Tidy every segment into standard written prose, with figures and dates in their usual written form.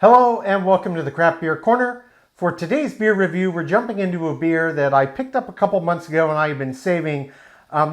Hello and welcome to the Craft Beer Corner. For today's beer review, we're jumping into a beer that I picked up a couple months ago and I've been saving.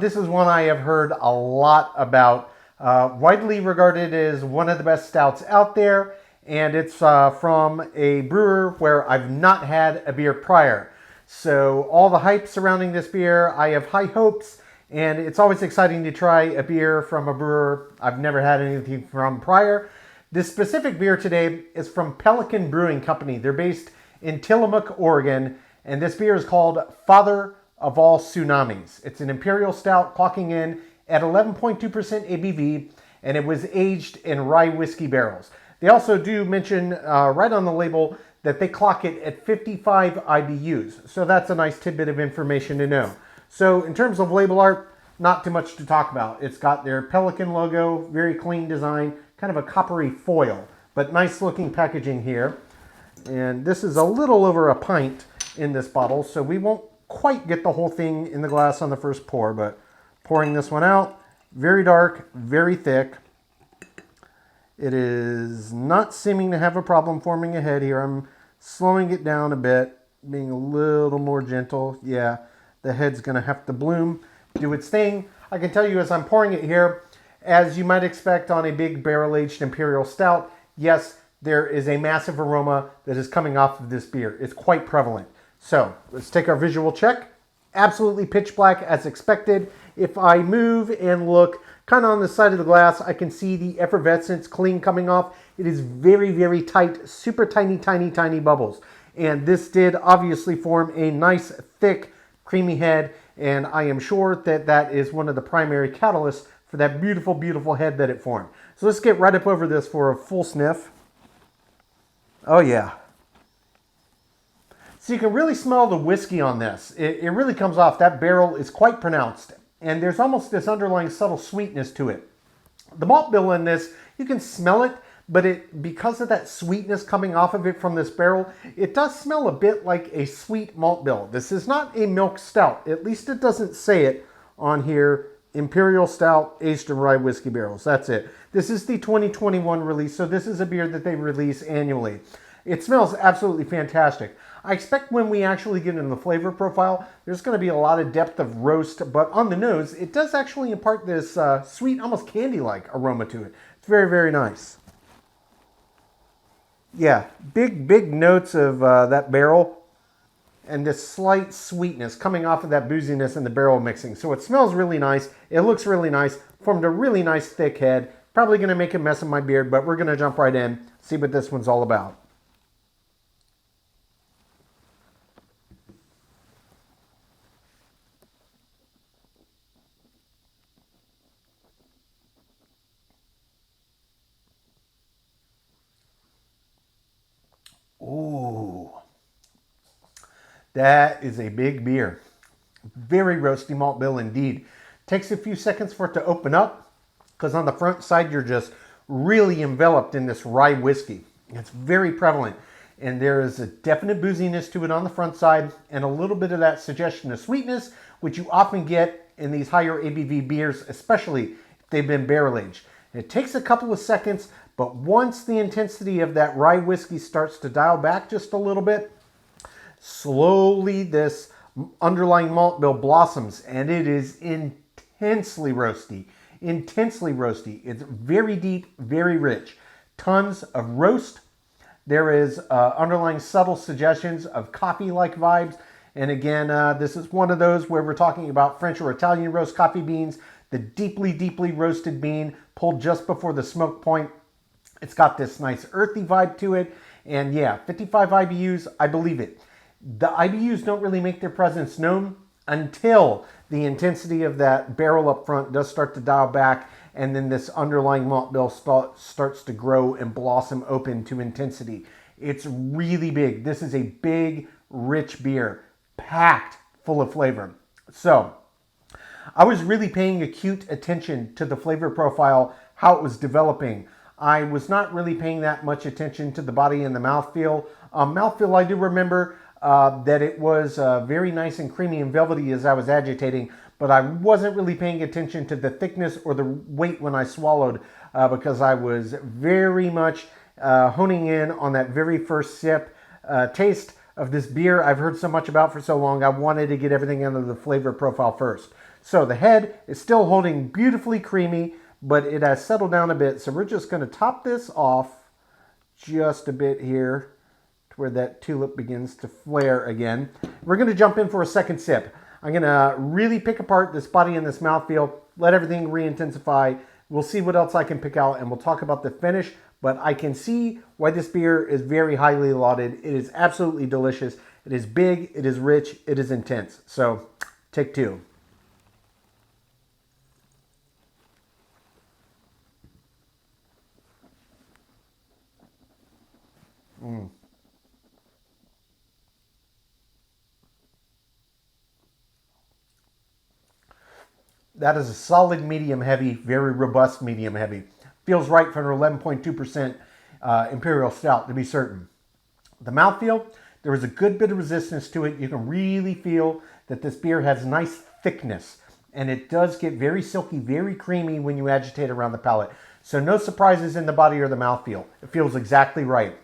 This is one I have heard a lot about. Widely regarded as one of the best stouts out there, and it's from a brewer where I've not had a beer prior. So all the hype surrounding this beer, I have high hopes, and it's always exciting to try a beer from a brewer I've never had anything from prior. This specific beer today is from Pelican Brewing Co. They're based in Tillamook, Oregon, and this beer is called Father of All Tsunamis. It's an Imperial Stout clocking in at 11.2% ABV, and it was aged in rye whiskey barrels. They also do mention right on the label that they clock it at 55 IBUs, so that's a nice tidbit of information to know. So in terms of label art, not too much to talk about. It's got their Pelican logo, very clean design, kind of a coppery foil, but nice looking packaging here. And this is a little over a pint in this bottle, so we won't quite get the whole thing in the glass on the first pour, but pouring this one out, very dark, very thick. It is not seeming to have a problem forming a head here. I'm slowing it down a bit, being a little more gentle. Yeah, the head's gonna have to bloom, do its thing. I can tell you as I'm pouring it here, as you might expect on a big barrel-aged Imperial Stout, yes, there is a massive aroma that is coming off of this beer. It's quite prevalent. So let's take our visual check. Absolutely pitch black as expected. If I move and look kind of on the side of the glass, I can see the effervescence clean coming off. It is very, very tight, super tiny, tiny, tiny bubbles. And this did obviously form a nice, thick, creamy head. And I am sure that that is one of the primary catalysts for that beautiful, beautiful head that it formed. So let's get right up over this for a full sniff. Oh yeah. So you can really smell the whiskey on this. It really comes off. That barrel is quite pronounced. And there's almost this underlying subtle sweetness to it. The malt bill in this, you can smell it, but because of that sweetness coming off of it from this barrel, it does smell a bit like a sweet malt bill. This is not a milk stout. At least it doesn't say it on here. Imperial Stout aged in rye whiskey barrels. That's it. This is the 2021 release, so this is a beer that they release annually. It smells absolutely fantastic. I expect when we actually get into the flavor profile, there's going to be a lot of depth of roast, but on the nose, it does actually impart this sweet, almost candy-like aroma to it. It's very, very nice. Yeah, big, big notes of that barrel and this slight sweetness coming off of that booziness in the barrel mixing. So it smells really nice. It looks really nice. Formed a really nice thick head. Probably going to make a mess of my beard, but we're going to jump right in, see what this one's all about. Ooh. That is a big beer. Very roasty malt bill indeed. Takes a few seconds for it to open up because on the front side you're just really enveloped in this rye whiskey. It's very prevalent and there is a definite booziness to it on the front side and a little bit of that suggestion of sweetness, which you often get in these higher ABV beers, especially if they've been barrel aged. It takes a couple of seconds, but once the intensity of that rye whiskey starts to dial back just a little bit, slowly this underlying malt bill blossoms and it is intensely roasty. Intensely roasty. It's very deep, very rich. Tons of roast. There is underlying subtle suggestions of coffee-like vibes. And again, this is one of those where we're talking about French or Italian roast coffee beans. The deeply, deeply roasted bean pulled just before the smoke point. It's got this nice earthy vibe to it. And yeah, 55 IBUs, I believe it. The IBUs don't really make their presence known until the intensity of that barrel up front does start to dial back and then this underlying malt bill starts to grow and blossom open to intensity. It's really big. This is a big, rich beer, packed full of flavor. So I was really paying acute attention to the flavor profile, how it was developing. I was not really paying that much attention to the body and the mouthfeel. Mouthfeel, I do remember that it was very nice and creamy and velvety as I was agitating, but I wasn't really paying attention to the thickness or the weight when I swallowed because I was very much honing in on that very first sip taste of this beer I've heard so much about for so long. I wanted to get everything under the flavor profile first. So the head is still holding beautifully creamy, but it has settled down a bit. So we're just going to top this off just a bit here to where that tulip begins to flare again. We're going to jump in for a second sip. I'm going to really pick apart this body and this mouthfeel, let everything re-intensify. We'll see what else I can pick out, and we'll talk about the finish. But I can see why this beer is very highly lauded. It is absolutely delicious. It is big, it is rich, it is intense. So, take two. That is a solid medium heavy, very robust medium heavy. Feels right for an 11.2% Imperial Stout, to be certain. The mouthfeel, there is a good bit of resistance to it. You can really feel that this beer has nice thickness, and it does get very silky, very creamy when you agitate around the palate. So no surprises in the body or the mouthfeel. It feels exactly right.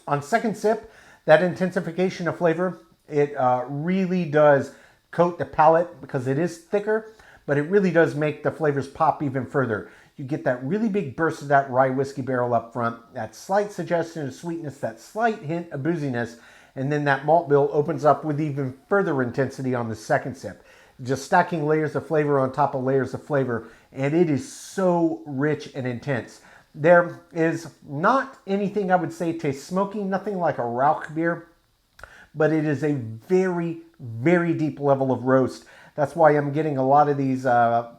On second sip, that intensification of flavor, it really does coat the palate because it is thicker, but it really does make the flavors pop even further. You get that really big burst of that rye whiskey barrel up front, that slight suggestion of sweetness, that slight hint of booziness, and then that malt bill opens up with even further intensity on the second sip. Just stacking layers of flavor on top of layers of flavor, and it is so rich and intense. There is not anything I would say tastes smoky, nothing like a Rauch beer, but it is a very, very deep level of roast. That's why I'm getting a lot of these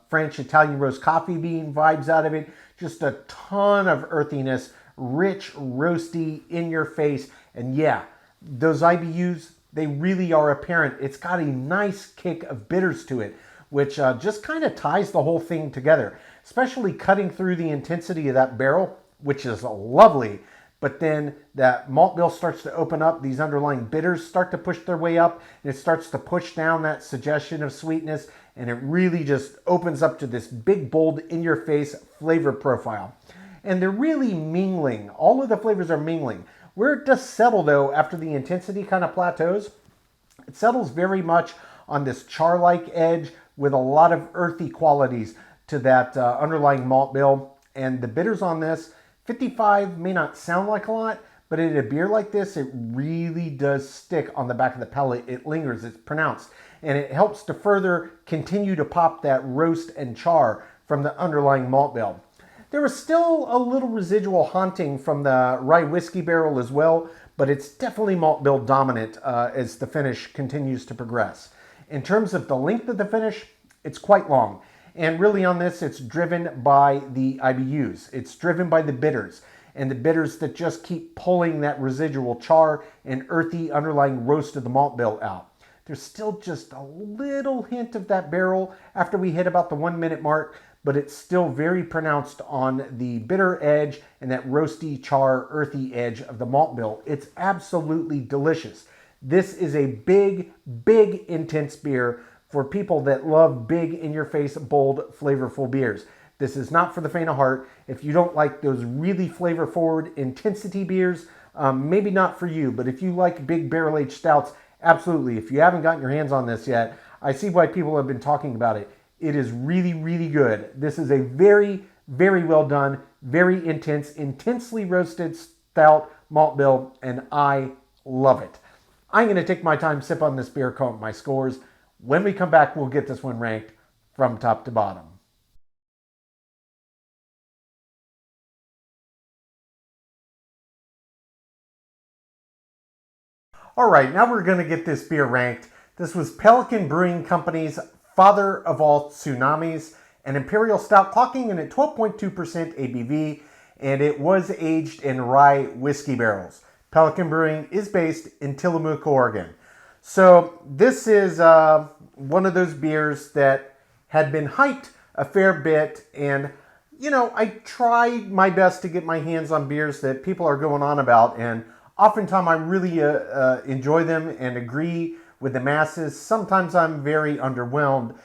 French Italian roast coffee bean vibes out of it. Just a ton of earthiness, rich, roasty, in your face. And yeah, those IBUs, they really are apparent. It's got a nice kick of bitters to it, which just kind of ties the whole thing together, especially cutting through the intensity of that barrel, which is lovely. But then that malt bill starts to open up, these underlying bitters start to push their way up, and it starts to push down that suggestion of sweetness, and it really just opens up to this big, bold, in-your-face flavor profile. And they're really mingling. All of the flavors are mingling. Where it does settle, though, after the intensity kind of plateaus, it settles very much on this char-like edge with a lot of earthy qualities to that underlying malt bill. And the bitters on this, 55 may not sound like a lot, but in a beer like this, it really does stick on the back of the palate. It lingers, it's pronounced, and it helps to further continue to pop that roast and char from the underlying malt bill. There is still a little residual haunting from the rye whiskey barrel as well, but it's definitely malt bill dominant as the finish continues to progress. In terms of the length of the finish, it's quite long. And really on this, it's driven by the IBUs. It's driven by the bitters, and the bitters that just keep pulling that residual char and earthy underlying roast of the malt bill out. There's still just a little hint of that barrel after we hit about the 1 minute mark, but it's still very pronounced on the bitter edge and that roasty char earthy edge of the malt bill. It's absolutely delicious. This is a big, big intense beer for people that love big, in-your-face, bold, flavorful beers. This is not for the faint of heart. If you don't like those really flavor-forward intensity beers, maybe not for you. But if you like big barrel-aged stouts, absolutely. If you haven't gotten your hands on this yet, I see why people have been talking about it. It is really, really good. This is a very, very well done, very intense, intensely roasted stout malt bill, and I love it. I'm going to take my time, sip on this beer, come up my scores. When we come back, we'll get this one ranked from top to bottom. All right, now we're going to get this beer ranked. This was Pelican Brewing Company's Father of All Tsunamis, an Imperial Stout clocking in at 12.2% ABV, and it was aged in rye whiskey barrels. Pelican Brewing is based in Tillamook, Oregon. So this is one of those beers that had been hyped a fair bit, and I tried my best to get my hands on beers that people are going on about, and oftentimes I really enjoy them and agree with the masses. Sometimes I'm very underwhelmed.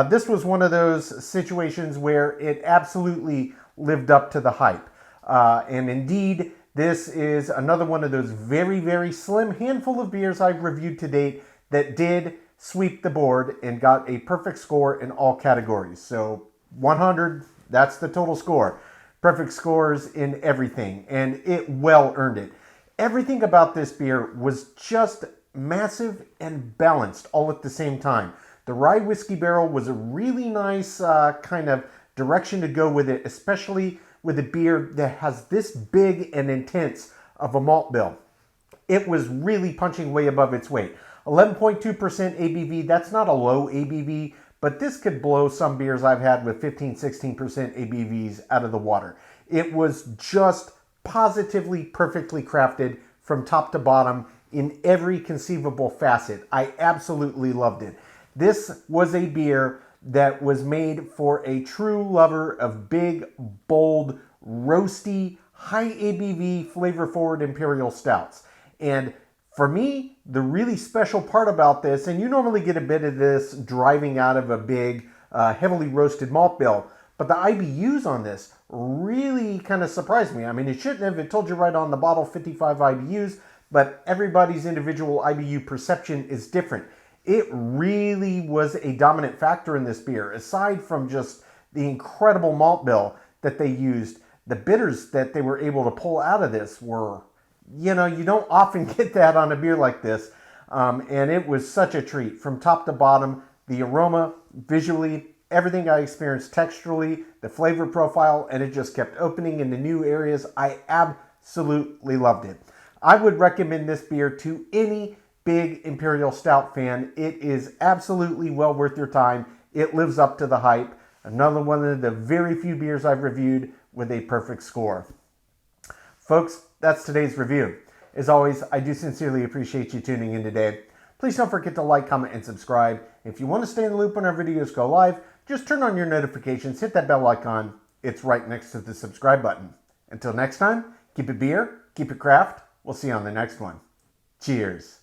This was one of those situations where it absolutely lived up to the hype. And indeed, This is another one of those very, very slim handful of beers I've reviewed to date that did sweep the board and got a perfect score in all categories. So 100, that's the total score. Perfect scores in everything, and it well earned it. Everything about this beer was just massive and balanced all at the same time. The rye whiskey barrel was a really nice kind of direction to go with it, especially with a beer that has this big and intense of a malt bill. It was really punching way above its weight. 11.2% ABV, that's not a low ABV, but this could blow some beers I've had with 15, 16% ABVs out of the water. It was just positively perfectly crafted from top to bottom in every conceivable facet. I absolutely loved it. This was a beer that was made for a true lover of big, bold, roasty, high ABV, flavor-forward Imperial Stouts. And for me, the really special part about this, and you normally get a bit of this driving out of a big, heavily roasted malt bill, but the IBUs on this really kind of surprised me. I mean, it shouldn't have. It told you right on the bottle 55 IBUs, but everybody's individual IBU perception is different. It really was a dominant factor in this beer. Aside from just the incredible malt bill that they used, the bitters that they were able to pull out of this were, you know, you don't often get that on a beer like this. And it was such a treat from top to bottom. The aroma, visually, everything I experienced texturally, the flavor profile, and it just kept opening into new areas. I absolutely loved it. I would recommend this beer to any big Imperial Stout fan. It is absolutely well worth your time. It lives up to the hype. Another one of the very few beers I've reviewed with a perfect score. Folks, that's today's review. As always, I do sincerely appreciate you tuning in today. Please don't forget to like, comment, and subscribe. If you want to stay in the loop when our videos go live, just turn on your notifications, hit that bell icon. It's right next to the subscribe button. Until next time, keep it beer, keep it craft. We'll see you on the next one. Cheers.